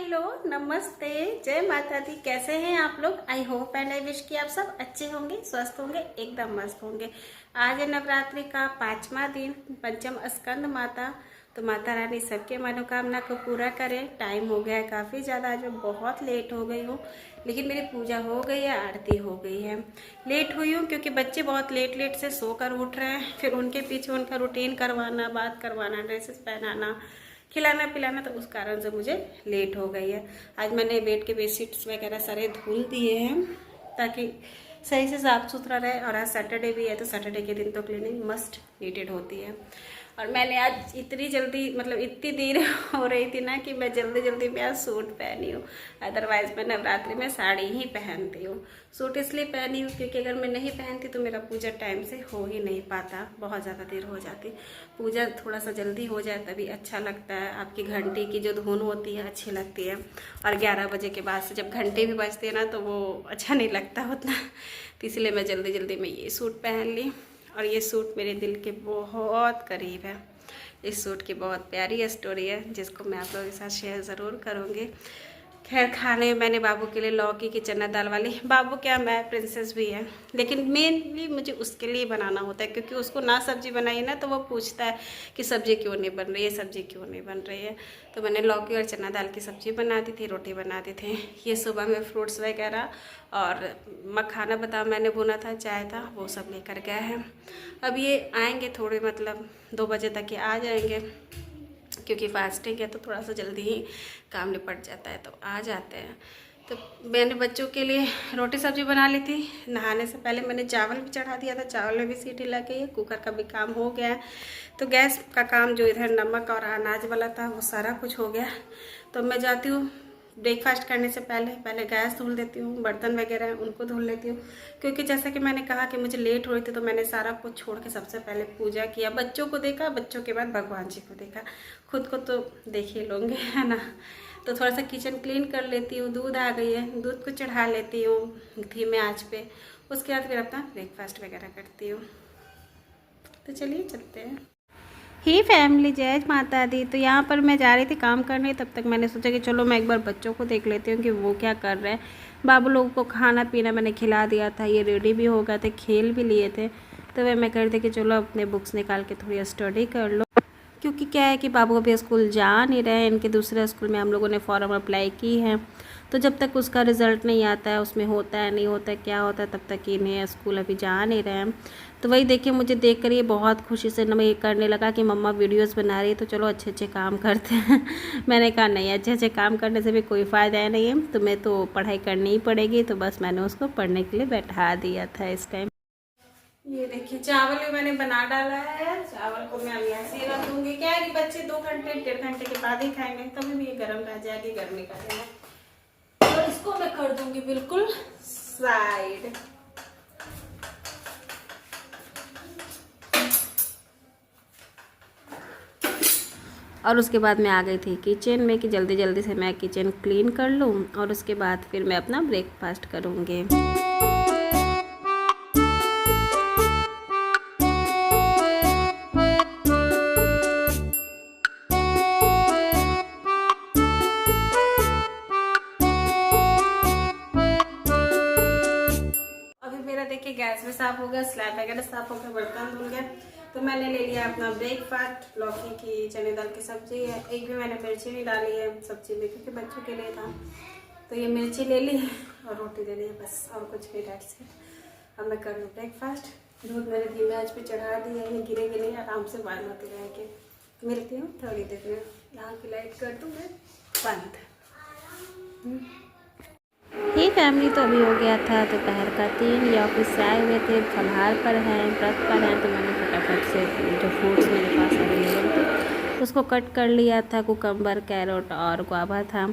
Hello, नमस्ते, जय माता दी। कैसे हैं आप लोग? I hope and I wish कि आप सब अच्छे होंगे, स्वस्थ होंगे, एकदम मस्त होंगे। आज है नवरात्रि का 5वां दिन, पंचम स्कंद माता। तो माता रानी सबके मनोकामना को पूरा करें। टाइम हो गया है काफ़ी ज़्यादा, आज मैं बहुत लेट हो गई हूँ, लेकिन मेरी पूजा हो गई है, आरती हो गई है। लेट हुई हूँ क्योंकि बच्चे बहुत लेट से सोकर उठ रहे हैं, फिर उनके पीछे उनका रूटीन करवाना, बात करवाना, ड्रेसेस पहनाना, खिलाना पिलाना, तो उस कारण से मुझे लेट हो गई है। आज मैंने बेड के बेडशीट्स वगैरह सारे धुल दिए हैं ताकि सही से साफ़ सुथरा रहे। और आज सैटरडे भी है, तो सैटरडे के दिन तो क्लीनिंग मस्ट नीडेड होती है। और मैंने आज इतनी जल्दी, मतलब इतनी देर हो रही थी ना, कि मैं जल्दी में आज सूट पहनी हूँ। अदरवाइज़ मैं नवरात्रि में साड़ी ही पहनती हूँ। सूट इसलिए पहनी हूँ क्योंकि अगर मैं नहीं पहनती तो मेरा पूजा टाइम से हो ही नहीं पाता, बहुत ज़्यादा देर हो जाती। पूजा थोड़ा सा जल्दी हो जाए तभी अच्छा लगता है। आपकी घंटी की जो धुन होती है अच्छी लगती है, और 11 बजे के बाद से जब घंटे भी बजते हैं ना तो वो अच्छा नहीं लगता उतना। तो इसलिए मैं जल्दी में ये सूट पहन ली। और ये सूट मेरे दिल के बहुत करीब है। इस सूट की बहुत प्यारी स्टोरी है जिसको मैं आप लोगों के साथ शेयर ज़रूर करूँगी। खैर, खाने मैंने बाबू के लिए लौकी की चना दाल वाली, बाबू क्या मैं प्रिंसेस भी है, लेकिन मेनली मुझे उसके लिए बनाना होता है क्योंकि उसको ना सब्जी बनाई ना तो वो पूछता है कि सब्जी क्यों नहीं बन रही है, सब्जी क्यों नहीं बन रही है। तो मैंने लौकी और चना दाल की सब्जी बना दी थी, रोटी बना दी थी। ये सुबह में फ्रूट्स वगैरह और मखाना बादाम मैंने भुना था, चाय था, वो सब लेकर गए हैं। अब ये आएंगे थोड़े, मतलब 2 बजे तक ये आ जाएंगे क्योंकि फास्टिंग है तो थोड़ा सा जल्दी ही काम निपट जाता है, तो आ जाते हैं। तो मैंने बच्चों के लिए रोटी सब्जी बना ली थी। नहाने से पहले मैंने चावल भी चढ़ा दिया था, चावल में भी सीटी लग गई है, कुकर का भी काम हो गया है। तो गैस का काम जो इधर नमक और अनाज वाला था वो सारा कुछ हो गया। तो मैं जाती हूँ ब्रेकफास्ट करने से पहले गैस धुल देती हूँ, बर्तन वगैरह उनको धुल लेती हूँ, क्योंकि जैसा कि मैंने कहा कि मुझे लेट हो रही थी तो मैंने सारा कुछ छोड़ के सबसे पहले पूजा किया। बच्चों को देखा, बच्चों के बाद भगवान जी को देखा, खुद को तो देख ही लोगे, है ना। तो थोड़ा सा किचन क्लीन कर लेती हूँ। दूध आ गई है, दूध को चढ़ा लेती हूँ धीमे आँच पे। उसके बाद फिर अपना ब्रेकफास्ट वगैरह करती हूँ। तो चलिए चलते हैं। ही फैमिली, जय माता दी। तो यहाँ पर मैं जा रही थी काम करने, तब तक मैंने सोचा कि चलो मैं एक बार बच्चों को देख लेती हूँ कि वो क्या कर रहे हैं। बाबू लोगों को खाना पीना मैंने खिला दिया था, ये रेडी भी हो गए थे, खेल भी लिए थे। तो वह मैं कर दी कि चलो अपने बुक्स निकाल के थोड़ी स्टडी कर लो, क्योंकि क्या है कि बाबू अभी स्कूल जा नहीं रहे हैं। इनके दूसरे स्कूल में हम लोगों ने फॉर्म अप्लाई की है, तो जब तक उसका रिज़ल्ट नहीं आता है, उसमें होता है नहीं होता है क्या होता है, तब तक इन्हें स्कूल अभी जा नहीं रहे हैं। तो वही देखिए, मुझे देख कर ये बहुत खुशी से न ये करने लगा कि मम्मा वीडियोस बना रही है तो चलो अच्छे काम करते हैं। मैंने कहा नहीं, अच्छे काम करने से भी कोई फ़ायदा नहीं है, तुम्हें तो पढ़ाई करनी ही पड़ेगी। तो बस मैंने उसको पढ़ने के लिए बैठा दिया था इस टाइम। ये देखिए चावल भी मैंने बना डाला है। चावल को मैं अभी ऐसे ही रख दूंगी। क्या है कि बच्चे 2 घंटे 1.5 घंटे के बाद ही खाएंगे, तभी भी ये गर्म रह जाएगी, गर्मी का दिन है। तो इसको मैं कर दूंगी बिल्कुल साइड। और उसके बाद मैं आ गई थी किचन में कि जल्दी से मैं किचन क्लीन कर लूँ, और उसके बाद फिर मैं अपना ब्रेकफास्ट करूँगी। देखिए गैस भी साफ हो गया, स्लैब वगैरह साफ हो गया, बर्तन धुल गया। तो मैंने ले लिया अपना ब्रेकफास्ट, लौकी की चने दाल की सब्जी है। एक भी मैंने मिर्ची नहीं डाली है सब्जी में क्योंकि बच्चों के लिए था, तो ये मिर्ची ले ली और रोटी ले ली है, बस और कुछ नहीं। डेट से अब मैं कर लूँ ब्रेकफास्ट। दूध मैंने धीमे आंच पे चढ़ा दिया है, गिरेगी नहीं, आराम से बॉयल होते रहेंगे। मिलती हूँ थोड़ी देर में। यहाँ की लाइट कर दूँ मैं बंद। ये फैमिली तो अभी हो गया था दोपहर का 3, ये ऑफिस से आए हुए थे, फलाहार पर हैं, व्रत पर हैं। तो मैंने फटाफट से जो फ्रूट्स मेरे पास अवेलेबल थे उसको कट कर लिया था। कुकम्बर, कैरेट और गुआवा था,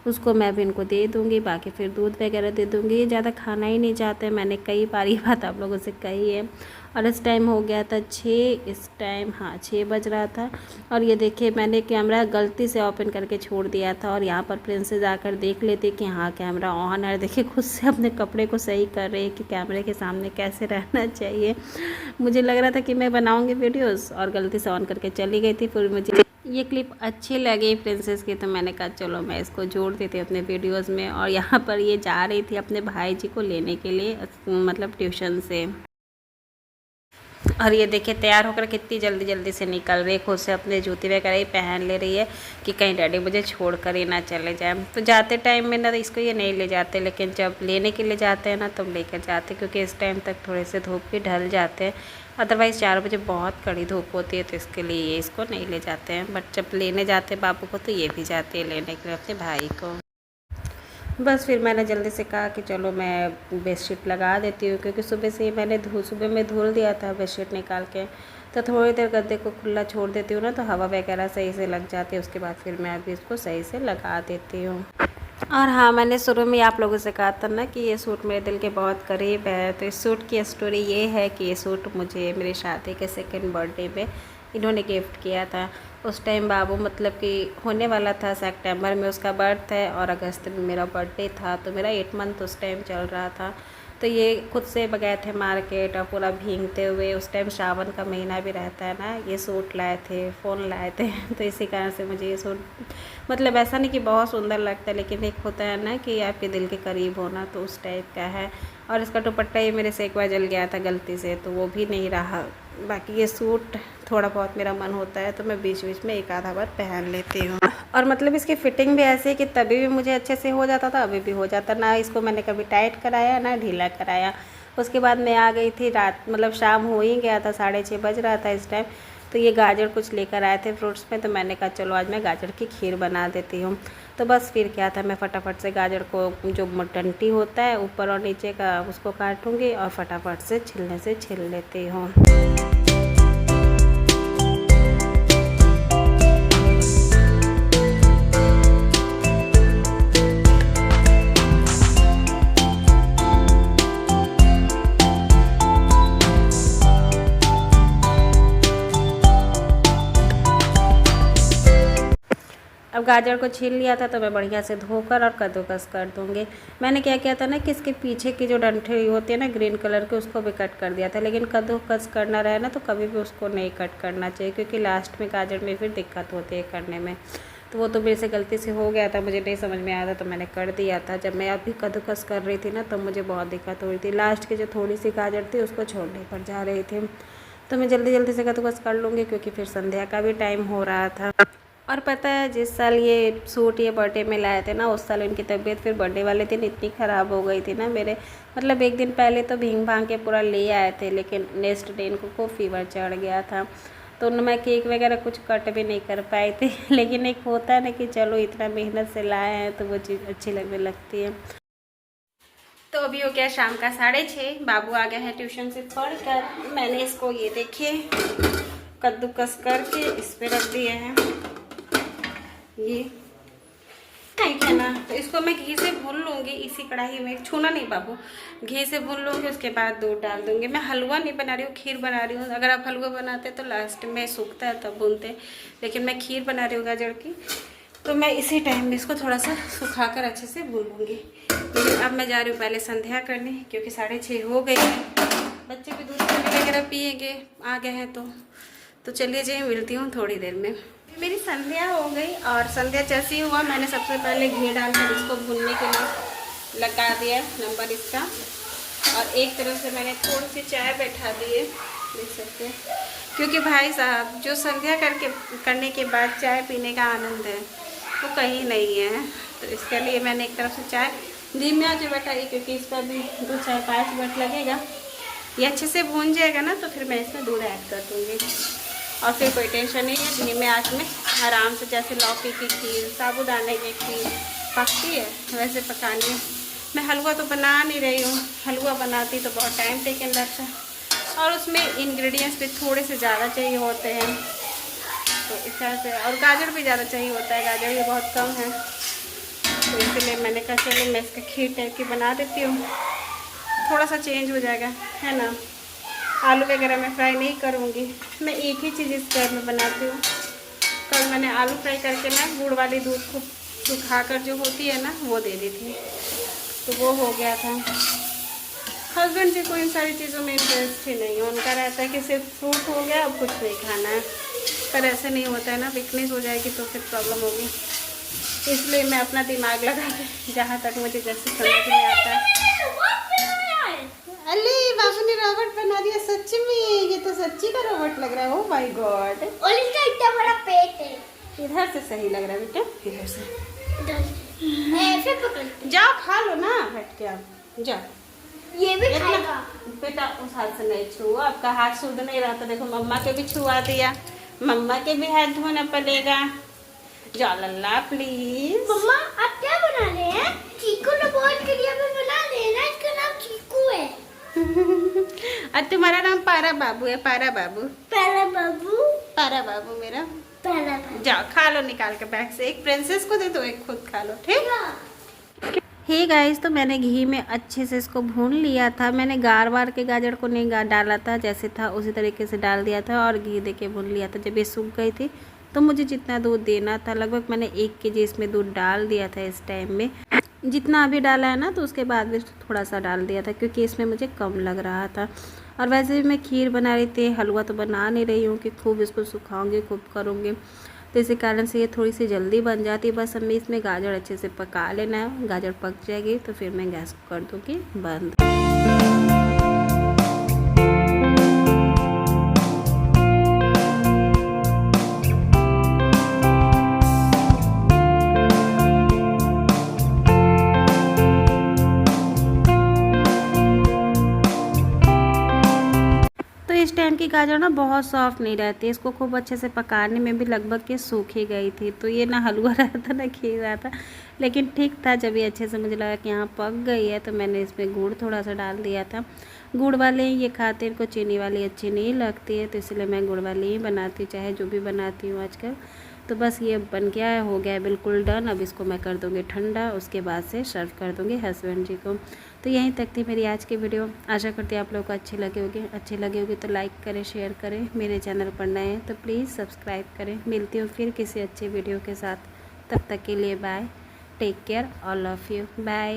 उसको मैं भी इनको दे दूँगी। बाकी फिर दूध वगैरह दे दूँगी। ये ज़्यादा खाना ही नहीं चाहते, मैंने कई बार ये बात आप लोगों से कही है। और इस टाइम हो गया था 6, इस टाइम हाँ 6 बज रहा था। और ये देखिए मैंने कैमरा गलती से ओपन करके छोड़ दिया था, और यहाँ पर प्रिंसेस आकर देख लेती कि हाँ कैमरा ऑन है। देखिए खुद से अपने कपड़े को सही कर रही है कि कैमरे के सामने कैसे रहना चाहिए। मुझे लग रहा था कि मैं बनाऊँगी वीडियोज़, और गलती से ऑन करके चली गई थी। फिर मुझे ये क्लिप अच्छी लगी प्रिंसेस की, तो मैंने कहा चलो मैं इसको जोड़ देती हूँ अपने वीडियोस में। और यहाँ पर ये जा रही थी अपने भाई जी को लेने के लिए, मतलब ट्यूशन से। और ये देखिए तैयार होकर कितनी जल्दी जल्दी से निकल रही है, खुद से अपने जूती वगैरह ही पहन ले रही है कि कहीं डैडी मुझे छोड़ कर ही ना चले जाए। तो जाते टाइम में ना इसको ये नहीं ले जाते, लेकिन जब लेने के लिए जाते हैं ना तब लेकर जाते, क्योंकि इस टाइम तक थोड़े से धूप भी ढल जाते हैं। अदरवाइज़ 4 बजे बहुत कड़ी धूप होती है, तो इसके लिए ये इसको नहीं ले जाते हैं। बट जब लेने जाते हैं बाबू को तो ये भी जाते हैं लेने के लिए अपने भाई को। बस फिर मैंने जल्दी से कहा कि चलो मैं बेडशीट लगा देती हूँ, क्योंकि सुबह से ही मैंने सुबह में धुल दिया था बेडशीट निकाल के। तो थोड़ी देर गद्दे को खुला छोड़ देती हूँ ना, तो हवा वगैरह सही से लग जाती है। उसके बाद फिर मैं अभी इसको सही से लगा देती हूँ। और हाँ, मैंने शुरू में आप लोगों से कहा था ना कि ये सूट मेरे दिल के बहुत करीब है। तो इस सूट की स्टोरी ये है कि ये सूट मुझे मेरी शादी के 2nd बर्थडे पे इन्होंने गिफ्ट किया था। उस टाइम बाबू मतलब कि होने वाला था, सितंबर में उसका बर्थ है और अगस्त में मेरा बर्थडे था। तो मेरा 8 मंथ उस टाइम चल रहा था। तो ये खुद से गए थे मार्केट और पूरा भीगते हुए, उस टाइम सावन का महीना भी रहता है ना, ये सूट लाए थे, फ़ोन लाए थे। तो इसी कारण से मुझे ये सूट मतलब ऐसा नहीं कि बहुत सुंदर लगता है, लेकिन एक होता है ना कि आपके दिल के करीब होना, तो उस टाइप का है। और इसका दुपट्टा ये मेरे से एक बार जल गया था गलती से, तो वो भी नहीं रहा। बाकी ये सूट थोड़ा बहुत मेरा मन होता है तो मैं बीच बीच में एक आधा बार पहन लेती हूँ। और मतलब इसकी फ़िटिंग भी ऐसी है कि तभी भी मुझे अच्छे से हो जाता था, अभी भी हो जाता। ना इसको मैंने कभी टाइट कराया ना ढीला कराया। उसके बाद मैं आ गई थी रात, मतलब शाम हो ही गया था, 6:30 बज रहा था इस टाइम। तो ये गाजर कुछ लेकर आए थे फ्रूट्स में, तो मैंने कहा चलो आज मैं गाजर की खीर बना देती हूँ। तो बस फिर क्या था, मैं फटाफट से गाजर को जो डंटी होता है ऊपर और नीचे का उसको काटूँगी और फटाफट से छिलने से छिल लेती हूँ। अब गाजर को छील लिया था तो मैं बढ़िया से धोकर और कद्दूकस कर दूँगी। मैंने क्या किया था ना कि इसके पीछे की जो डंठी होती है ना ग्रीन कलर की, उसको भी कट कर दिया था। लेकिन कद्दूकस करना रहे ना तो कभी भी उसको नहीं कट करना चाहिए, क्योंकि लास्ट में गाजर में फिर दिक्कत होती है करने में। तो वो तो मेरे से गलती से हो गया था, मुझे नहीं समझ में आया था तो मैंने कर दिया था। जब मैं अभी कद्दूकस कर रही थी ना तो मुझे बहुत दिक्कत हो रही थी, लास्ट की जो थोड़ी सी गाजर थी उसको छोड़ने पर जा रही थी। तो मैं जल्दी जल्दी से कद्दूकस कर लूँगी, क्योंकि फिर संध्या का भी टाइम हो रहा था। और पता है जिस साल ये सूट ये बर्थडे में लाए थे ना, उस साल इनकी तबीयत फिर बर्थडे वाले दिन इतनी ख़राब हो गई थी ना मेरे, मतलब एक दिन पहले तो भींग भांग के पूरा ले आए थे, लेकिन नेक्स्ट डे इनको खूब फीवर चढ़ गया था। तो मैं केक वगैरह कुछ कट भी नहीं कर पाई थी। लेकिन एक होता है ना कि चलो इतना मेहनत से लाए हैं तो वो चीज़ अच्छी लगने लगती है। तो अभी हो गया शाम का 6:30, बाबू आ गया है ट्यूशन से पढ़कर। मैंने इसको ये देखिए कद्दूकस करके इस पर रख दिए हैं, ये ठीक है ना। तो इसको मैं घी से भून लूँगी इसी कढ़ाई में, छूना नहीं बाबू, घी से भून लूँगी। उसके बाद दूध डाल दूँगी। मैं हलवा नहीं बना रही हूँ, खीर बना रही हूँ। अगर आप हलवा बनाते तो लास्ट में सूखता है तब भूनते, लेकिन मैं खीर बना रही हूँ गाजर की, तो मैं इसी टाइम में इसको थोड़ा सा सुखाकर अच्छे से भून लूँगी। लेकिन अब मैं जा रही हूँ पहले संध्या करने, क्योंकि 6:30 हो गई है। बच्चे भी दूध वगैरह पिएंगे, आ गए हैं तो चलिए जी मिलती हूँ थोड़ी देर में। मेरी संध्या हो गई और संध्या जैसे ही हुआ मैंने सबसे पहले घी डालकर इसको भूनने के लिए लगा दिया नंबर इसका। और एक तरफ से मैंने थोड़ी सी चाय बैठा दी है, देख सकते हैं, क्योंकि भाई साहब जो संध्या करने के बाद चाय पीने का आनंद है वो कहीं नहीं है। तो इसके लिए मैंने एक तरफ से चाय धीमी आंच में बैठाई, क्योंकि इसका भी 2-4-5 मिनट लगेगा। ये अच्छे से भून जाएगा ना तो फिर मैं इसमें दूध ऐड कर दूँगी और फिर कोई टेंशन नहीं है। धीमे आंच में आराम से, जैसे लौकी की खीर, साबूदाने की खीर पकती है वैसे पकानी है। मैं हलवा तो बना नहीं रही हूँ, हलवा बनाती तो बहुत टाइम टेकन लगता है और उसमें इंग्रेडिएंट्स भी थोड़े से ज़्यादा चाहिए होते हैं, तो इस तरह से। और गाजर भी ज़्यादा चाहिए होता है, गाजर भी बहुत कम है, तो इसलिए मैंने कहा चलो मैं इसका खीर टाइप की बना देती हूँ, थोड़ा सा चेंज हो जाएगा, है ना। आलू वगैरह मैं फ्राई नहीं करूँगी, मैं एक ही चीज़ इस टाइप में बनाती हूँ। कल मैंने आलू फ्राई करके ना गुड़ वाली दूध को सुखाकर जो होती है ना वो दे दी थी, तो वो हो गया था। हस्बैंड जी को इन सारी चीज़ों में इंटरेस्ट ही नहीं है, उनका रहता है कि सिर्फ फ्रूट हो गया अब कुछ नहीं खाना है। पर ऐसे नहीं होता है ना, वीकनेस हो जाएगी तो फिर प्रॉब्लम होगी। इसलिए मैं अपना दिमाग लगा के जहाँ तक मुझे जैसे समझ में आता है। अरे बाबू ने रोबोट बना दिया सच में, ये तो सच्ची का रोबोट लग रहा है। ओह माय गॉड, और इसका इतना बड़ा पेट है। इधर से सही लग रहा है बेटा, इधर से। ऐसे पकड़ते जाओ खा लो ना बैठ के, आप जाओ। ये भी खाएगा बेटा उस हाथ से नहीं छुओ, आपका हाथ शुद्ध नहीं रहा तो देखो मम्मा के भी छुआ दिया, मम्मा के भी हाथ धोना पड़ेगा। जाओ लल्ला प्लीज। मम्मा आप क्या बना रहे हैं? चीकू रोबोट के लिए भी बना रहे हैं ना, इसका नाम चीकू है। और तुम्हारा नाम पारा बाबू है, पारा बाबू। पहला बाबू, पारा बाबू मेरा। पहला बाबू। जाओ खा लो निकाल के बैग से, एक प्रिंसेस को दे दो, एक खुद खा लो, ठीक। हे गाइस, तो मैंने घी में अच्छे से इसको भून लिया था। मैंने गार वार के गाजर को नहीं डाला था, जैसे था उसी तरीके से डाल दिया था और घी दे के भून लिया था। जब ये सूख गई थी तो मुझे जितना दूध देना था, लगभग मैंने 1 केजी इसमें दूध डाल दिया था इस टाइम में। जितना अभी डाला है ना तो उसके बाद भी थोड़ा सा डाल दिया था, क्योंकि इसमें मुझे कम लग रहा था। और वैसे भी मैं खीर बना रही थी, हलवा तो बना नहीं रही हूँ कि खूब इसको सुखाऊंगी, खूब करूँगी, तो इसी कारण से ये थोड़ी सी जल्दी बन जाती है। बस हमें इसमें गाजर अच्छे से पका लेना है, गाजर पक जाएगी तो फिर मैं गैस को कर दूँगी बंद। इस टाइम की गाजर ना बहुत सॉफ्ट नहीं रहती, इसको खूब अच्छे से पकाने में भी लगभग ये सूखी गई थी। तो ये ना हलवा रहा था ना खीर रहा था, लेकिन ठीक था। जब ये अच्छे से मुझे लगा कि यहाँ पक गई है तो मैंने इसमें गुड़ थोड़ा सा डाल दिया था। गुड़ वाले ये खाते हैं, इनको चीनी वाली अच्छी नहीं लगती है, तो इसलिए मैं गुड़ वाली ही बनाती हूँ, चाहे जो भी बनाती हूँ आजकल। तो बस ये बन गया है, हो गया है बिल्कुल डन। अब इसको मैं कर दूँगी ठंडा, उसके बाद से सर्व कर दूँगी हस्बैंड जी को। तो यहीं तक थी मेरी आज की वीडियो। आशा करती हूँ आप लोगों को अच्छी लगी होगी तो लाइक करें, शेयर करें। मेरे चैनल पर नए हैं तो प्लीज़ सब्सक्राइब करें। मिलती हूँ फिर किसी अच्छे वीडियो के साथ, तब तक के लिए bye, take care, all of you, bye.